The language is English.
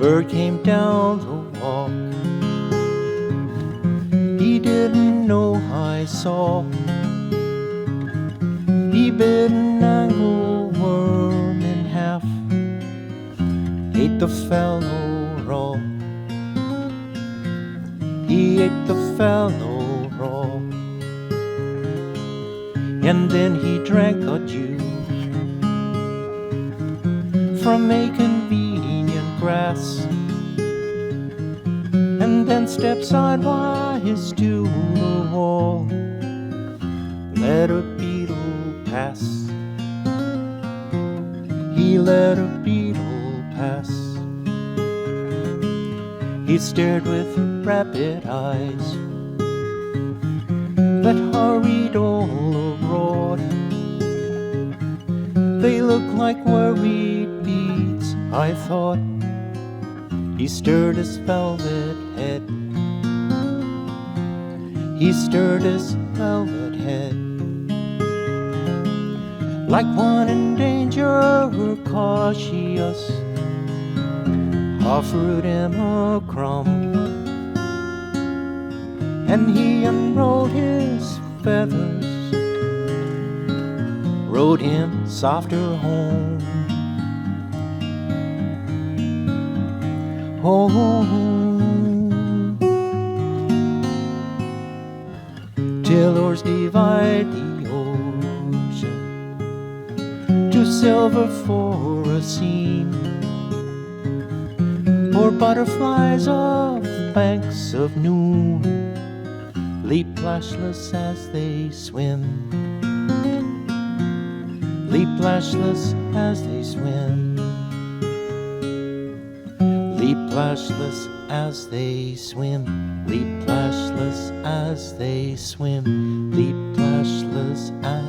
bird came down the walk. He didn't know I saw. He bit an angleworm in half, ate the fellow raw. He ate the fellow raw. And then he drank a dew from a convenient grass, and then stepped sidewise to the wall. Let a beetle pass. He let a beetle pass. He stared with rapid eyes that hurried all abroad. They looked like worried beads, I thought. He stirred his velvet head. He stirred his velvet head, like one in danger, cautious. Offered him a crumb, and he unrolled his feathers, rode him softer home. Home, till oars divide the ocean, to silver for a seam, or butterflies of the banks of noon leap lashless as they swim, leap lashless as they swim, leap lashless as they swim, leap lashless as they swim, leap lashless as